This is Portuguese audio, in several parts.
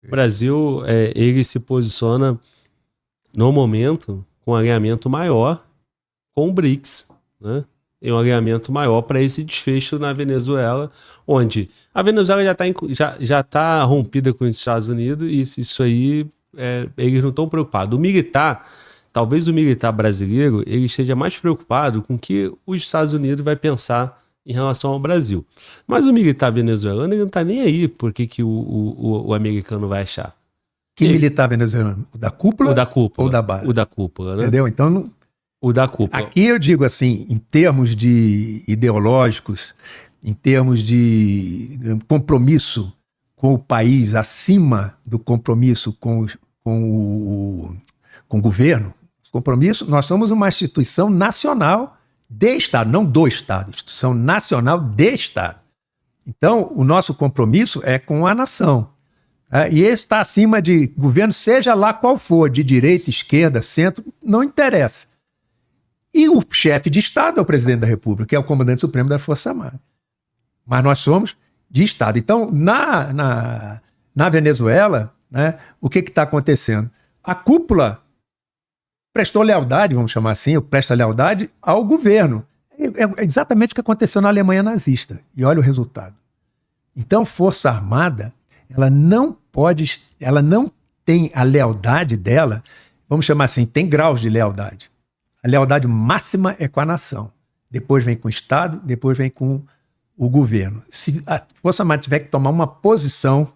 O Brasil, ele se posiciona, no momento, com um alinhamento maior com o BRICS, né? E um alinhamento maior para esse desfecho na Venezuela, onde a Venezuela já tá rompida com os Estados Unidos, e isso aí, eles não estão preocupados. O militar, talvez o militar brasileiro, ele esteja mais preocupado com o que os Estados Unidos vai pensar em relação ao Brasil. Mas o militar venezuelano, ele não está nem aí por que o americano vai achar. Que militar venezuelano? O da cúpula? O da cúpula. Ou da base? O da cúpula, né? Entendeu? Então, não... O da cúpula. Aqui eu digo assim, em termos de ideológicos, em termos de compromisso com o país, acima do compromisso com o governo, compromisso, nós somos uma instituição nacional de Estado, não do Estado, instituição nacional de Estado. Então, o nosso compromisso é com a nação. E esse está acima de governo, seja lá qual for, de direita, esquerda, centro, não interessa. E o chefe de Estado é o presidente da República, que é o comandante supremo da Força Armada. Mas nós somos de Estado. Então, na Venezuela, né, o que está acontecendo? A cúpula prestou lealdade, vamos chamar assim, presta lealdade ao governo. É exatamente o que aconteceu na Alemanha nazista. E olha o resultado. Então, Força Armada, ela não tem a lealdade dela, vamos chamar assim, tem graus de lealdade. A lealdade máxima é com a nação. Depois vem com o Estado, depois vem com o governo. Se a Força Armada tiver que tomar uma posição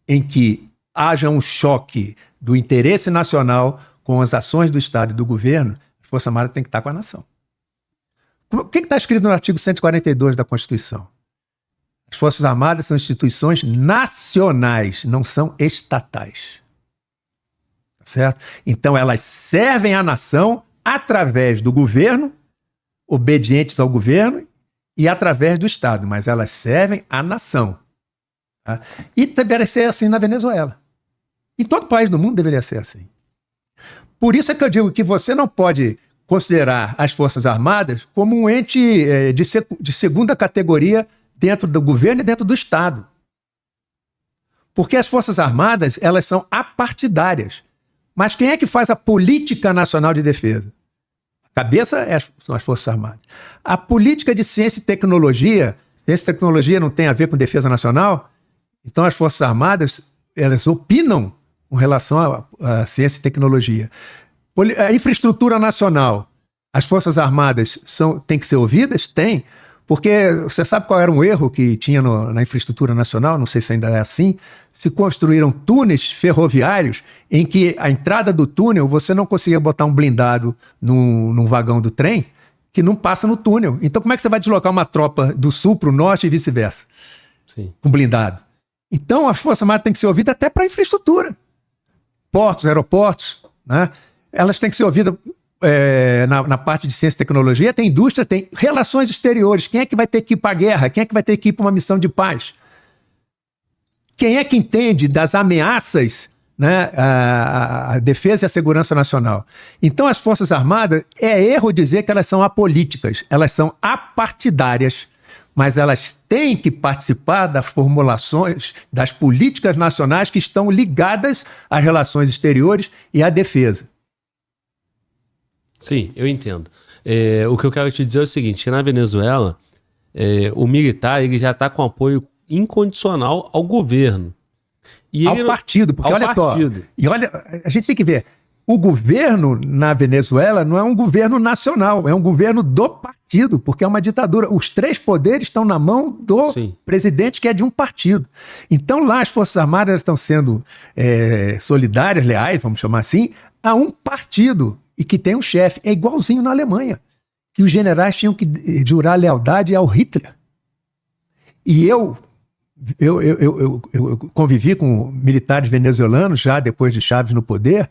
em que haja um choque do interesse nacional com as ações do Estado e do governo, a Força Armada tem que estar com a nação. O que está escrito no artigo 142 da Constituição? As Forças Armadas são instituições nacionais, não são estatais. Certo? Então elas servem à nação através do governo, obedientes ao governo, e através do Estado, mas elas servem à nação. Tá? E deveria ser assim na Venezuela. Em todo país do mundo deveria ser assim. Por isso é que eu digo que você não pode considerar as Forças Armadas como um ente de segunda categoria dentro do governo e dentro do Estado. Porque as Forças Armadas, elas são apartidárias. Mas quem é que faz a política nacional de defesa? A cabeça são as Forças Armadas. A política de ciência e tecnologia não tem a ver com defesa nacional? Então as Forças Armadas, elas opinam com relação à ciência e tecnologia. A infraestrutura nacional, as Forças Armadas têm que ser ouvidas? Tem. Porque você sabe qual era um erro que tinha na infraestrutura nacional? Não sei se ainda é assim. Se construíram túneis ferroviários em que a entrada do túnel você não conseguia botar um blindado num vagão do trem que não passa no túnel. Então como é que você vai deslocar uma tropa do sul para o norte e vice-versa? Sim. Com blindado. Então a Força Armada tem que ser ouvida até para a infraestrutura. Portos, aeroportos, né? Elas têm que ser ouvidas na parte de ciência e tecnologia, tem indústria, tem relações exteriores. Quem é que vai ter que ir para a guerra? Quem é que vai ter que ir para uma missão de paz? Quem é que entende das ameaças, né, a defesa e a segurança nacional? Então as Forças Armadas, é erro dizer que elas são apolíticas, elas são apartidárias, mas elas têm que participar das formulações das políticas nacionais que estão ligadas às relações exteriores e à defesa. Sim, eu entendo. O que eu quero te dizer é o seguinte, que na Venezuela, o militar ele já está com apoio incondicional ao governo. E ao partido, porque olha só, e olha, a gente tem que ver, o governo na Venezuela não é um governo nacional, é um governo do partido, porque é uma ditadura. Os três poderes estão na mão do presidente, que é de um partido. Então lá as Forças Armadas estão sendo solidárias, leais, vamos chamar assim, a um partido. E que tem um chefe. É igualzinho na Alemanha, que os generais tinham que jurar lealdade ao Hitler. E eu convivi com militares venezuelanos, já depois de Chávez no poder.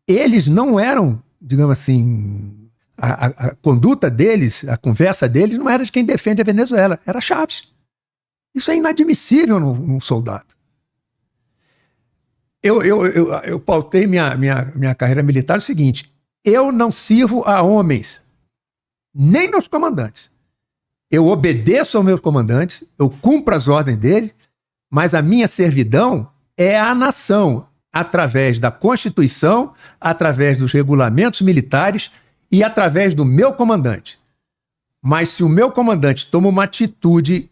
Eles não eram, digamos assim, a conduta deles, a conversa deles, não era de quem defende a Venezuela, era Chávez. Isso é inadmissível num soldado. Eu pautei minha carreira militar o seguinte: eu não sirvo a homens, nem aos comandantes. Eu obedeço aos meus comandantes, eu cumpro as ordens deles, Mas a minha servidão é à nação, através da Constituição, através dos regulamentos militares e através do meu comandante. Mas se o meu comandante toma uma atitude...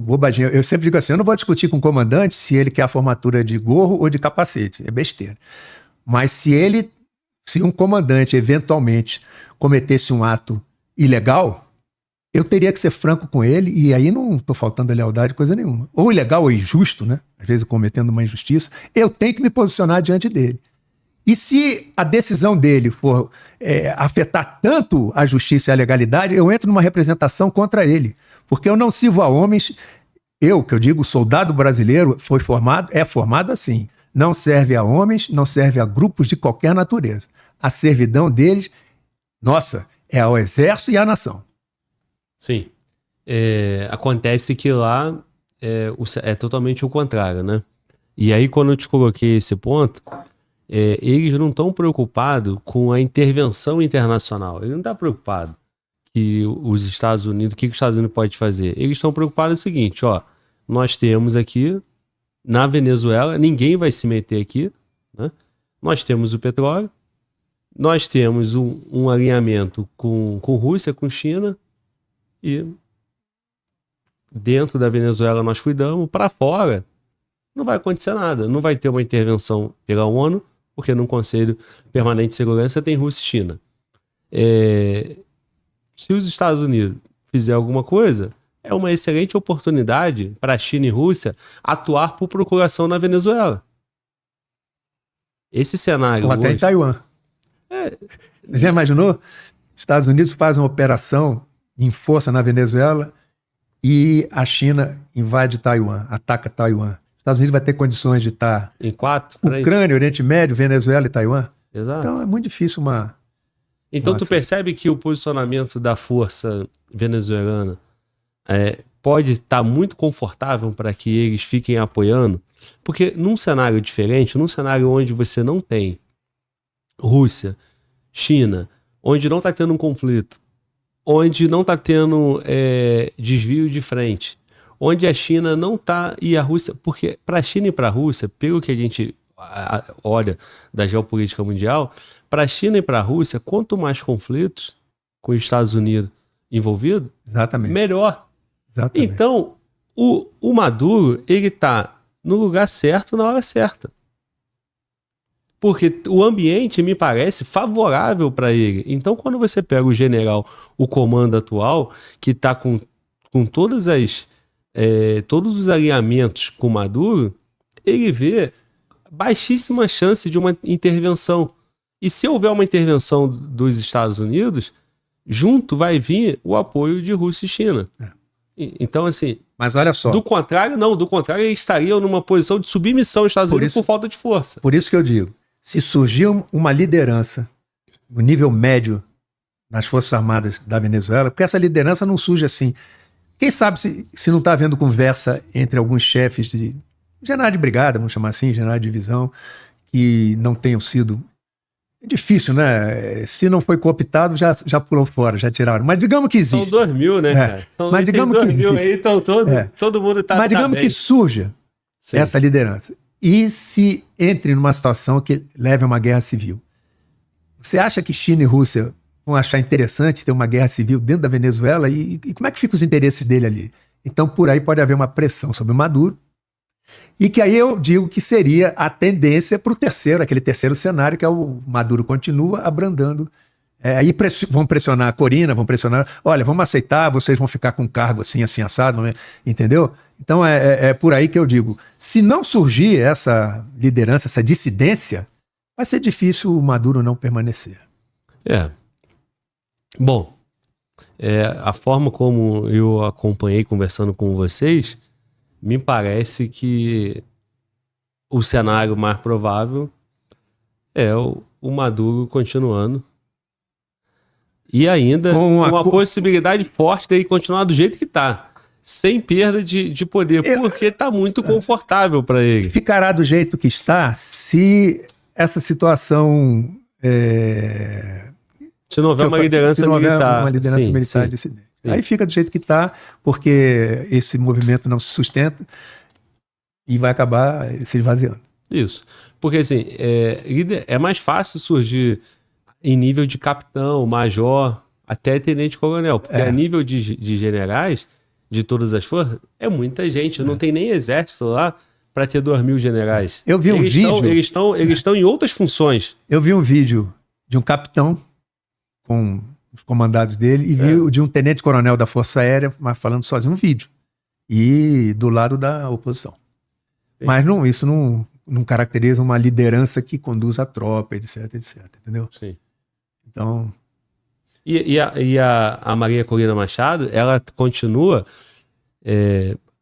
bobadinha. Eu sempre digo assim, eu não vou discutir com o comandante se ele quer a formatura de gorro ou de capacete. É besteira. Mas se um comandante eventualmente cometesse um ato ilegal, eu teria que ser franco com ele, e aí não estou faltando a lealdade, coisa nenhuma. Ou ilegal ou injusto, né? Às vezes cometendo uma injustiça, eu tenho que me posicionar diante dele. E se a decisão dele for afetar tanto a justiça e a legalidade, eu entro numa representação contra ele. Porque eu não sirvo a homens, que eu digo, soldado brasileiro é formado assim. Não serve a homens, não serve a grupos de qualquer natureza. A servidão deles, é ao exército e à nação. Sim. Acontece que lá é totalmente o contrário, né? E aí, quando eu te coloquei esse ponto, eles não estão preocupados com a intervenção internacional. Ele não está preocupado que os Estados Unidos, o que os Estados Unidos pode fazer? Eles estão preocupados no seguinte, nós temos aqui, na Venezuela, ninguém vai se meter aqui, né? Nós temos o petróleo, nós temos um alinhamento com Rússia, com China, e dentro da Venezuela nós cuidamos, para fora não vai acontecer nada, não vai ter uma intervenção pela ONU, porque no Conselho Permanente de Segurança tem Rússia e China. Se os Estados Unidos fizer alguma coisa, é uma excelente oportunidade para a China e Rússia atuar por procuração na Venezuela. Esse cenário... Ou até em Taiwan. Já imaginou? Estados Unidos faz uma operação em força na Venezuela e a China invade Taiwan, ataca Taiwan. Estados Unidos vai ter condições de estar em 4, Ucrânia, Oriente Médio, Venezuela e Taiwan. Exato. Então é muito difícil Então tu percebe que o posicionamento da força venezuelana pode estar muito confortável para que eles fiquem apoiando, porque num cenário diferente, num cenário onde você não tem Rússia, China, onde não está tendo um conflito, onde não está tendo desvio de frente, onde a China não está e a Rússia... Porque para a China e para a Rússia, pelo que a gente olha da geopolítica mundial, para a China e para a Rússia, quanto mais conflitos com os Estados Unidos envolvidos, melhor. Exatamente. Então, o Maduro, ele está no lugar certo na hora certa. Porque o ambiente me parece favorável para ele. Então, quando você pega o general, o comando atual, que está com todos os alinhamentos com Maduro, ele vê baixíssima chance de uma intervenção. E se houver uma intervenção dos Estados Unidos, junto vai vir o apoio de Rússia e China. Então, assim... Mas olha só... Do contrário, eles estariam numa posição de submissão aos Estados Unidos por falta de força. Por isso que eu digo, se surgir uma liderança no nível médio nas Forças Armadas da Venezuela, porque essa liderança não surge assim. Quem sabe se não está havendo conversa entre alguns chefes de general de brigada, vamos chamar assim, general de divisão, que não tenham sido... É difícil, né? Se não foi cooptado, já pulou fora, já tiraram. Mas digamos que existe. São 2.000, né, cara? Mas digamos que 2.000 aí, então todo mundo está... Mas digamos que surja essa liderança. E se entre numa situação que leve a uma guerra civil. Você acha que China e Rússia vão achar interessante ter uma guerra civil dentro da Venezuela? E como é que ficam os interesses dele ali? Então, por aí pode haver uma pressão sobre o Maduro. E que aí eu digo que seria a tendência para aquele terceiro cenário, que é o Maduro continua abrandando. Aí vão pressionar a Corina, vão pressionar, olha, vamos aceitar, vocês vão ficar com cargo assim, assim, assado, entendeu? Então é por aí que eu digo, se não surgir essa liderança, essa dissidência, vai ser difícil o Maduro não permanecer. Bom, a forma como eu acompanhei conversando com vocês, me parece que o cenário mais provável é o Maduro continuando. E ainda com uma possibilidade forte de ele continuar do jeito que está, sem perda de poder, porque está muito confortável para ele. Ficará do jeito que está se essa situação... se não houver uma liderança militar. Uma liderança militar dissidente. Aí fica do jeito que está, porque esse movimento não se sustenta. e vai acabar se esvaziando. Isso. Porque, assim, é mais fácil surgir em nível de capitão, major, até tenente-coronel. Porque a nível de generais, de todas as forças, é muita gente. Não tem nem exército lá para ter 2.000 generais. Eu vi um vídeo... Eles estão em outras funções. Eu vi um vídeo de um capitão com os comandados dele e vi o de um tenente-coronel da Força Aérea, mas falando sozinho, um vídeo. E do lado da oposição. Sim. Mas isso não caracteriza uma liderança que conduz a tropa, etc, entendeu? Sim. Então... E a Maria Corina Machado, ela continua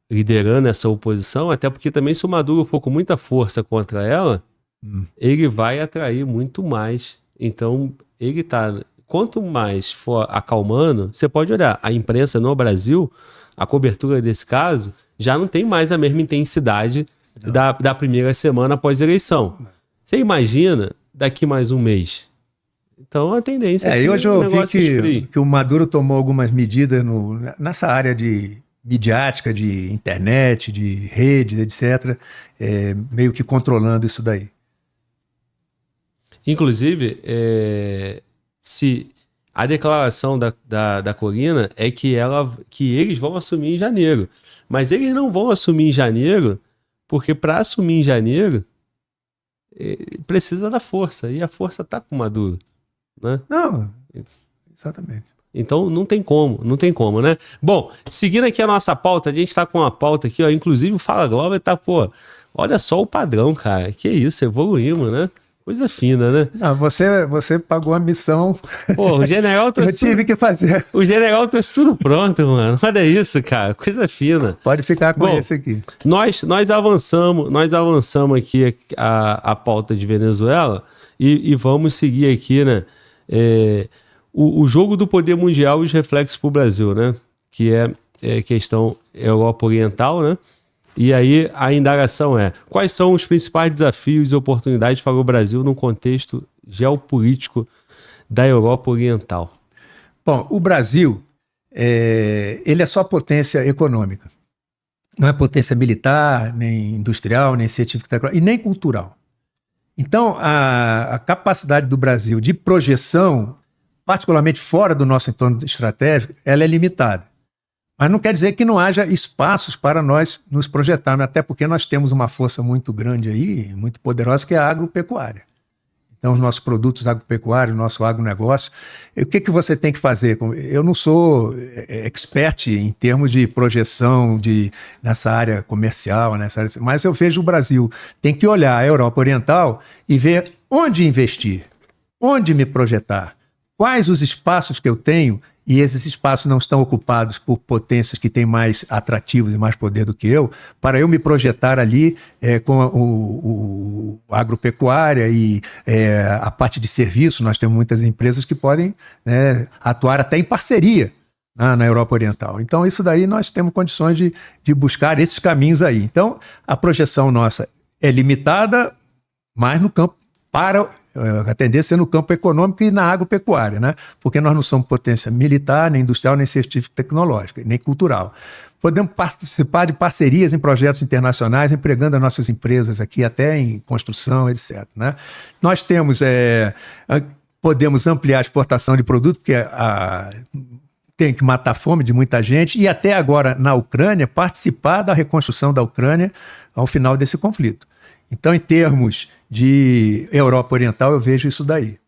liderando essa oposição, até porque também se o Maduro for com muita força contra ela, ele vai atrair muito mais. Então, ele tá... Quanto mais for acalmando, você pode olhar, a imprensa no Brasil, a cobertura desse caso, já não tem mais a mesma intensidade da primeira semana após a eleição. Você imagina daqui mais um mês? Então a tendência é que hoje eu vi que o Maduro tomou algumas medidas nessa área de midiática, de internet, de redes, etc., meio que controlando isso daí. Inclusive, se a declaração da Corina é que eles vão assumir em janeiro. Mas eles não vão assumir em janeiro, porque para assumir em janeiro precisa da força. E a força está com o Maduro. Né? Não, exatamente. Então não tem como, né? Bom, seguindo aqui a nossa pauta, a gente tá com uma pauta aqui, ó, inclusive o Fala Glória tá, olha só o padrão, cara, que isso, evoluímos, né? Coisa fina, né? Não, você pagou a missão. Pô, o general trouxe... Eu tive que fazer. O general trouxe tudo pronto, mano. Olha isso, cara, coisa fina. Pode ficar com esse aqui. Nós avançamos aqui a pauta de Venezuela e vamos seguir aqui, né? O jogo do poder mundial e os reflexos para o Brasil, né? Que é questão Europa Oriental, né? E aí a indagação quais são os principais desafios e oportunidades para o Brasil no contexto geopolítico da Europa Oriental? Bom, o Brasil, ele é só potência econômica. Não é potência militar, nem industrial, nem científica e nem cultural. Então, a capacidade do Brasil de projeção, particularmente fora do nosso entorno estratégico, ela é limitada. Mas não quer dizer que não haja espaços para nós nos projetarmos, até porque nós temos uma força muito grande aí, muito poderosa, que é a agropecuária. Então, os nossos produtos agropecuários, o nosso agronegócio. O que você tem que fazer? Eu não sou expert em termos de projeção nessa área comercial, mas eu vejo o Brasil. Tem que olhar a Europa Oriental e ver onde investir, onde me projetar, quais os espaços que eu tenho, e esses espaços não estão ocupados por potências que têm mais atrativos e mais poder do que eu, para eu me projetar ali com o agropecuária e a parte de serviço. Nós temos muitas empresas que podem atuar até em parceria na Europa Oriental. Então, isso daí nós temos condições de buscar esses caminhos aí. Então, a projeção nossa é limitada, mas no campo a tendência é no campo econômico e na agropecuária, né? Porque nós não somos potência militar, nem industrial, nem científica tecnológica, nem cultural. Podemos participar de parcerias em projetos internacionais, empregando as nossas empresas aqui, até em construção, etc. Né? Nós podemos ampliar a exportação de produto, porque tem que matar a fome de muita gente, e até agora, na Ucrânia, participar da reconstrução da Ucrânia ao final desse conflito. Então, em termos de Europa Oriental, eu vejo isso daí.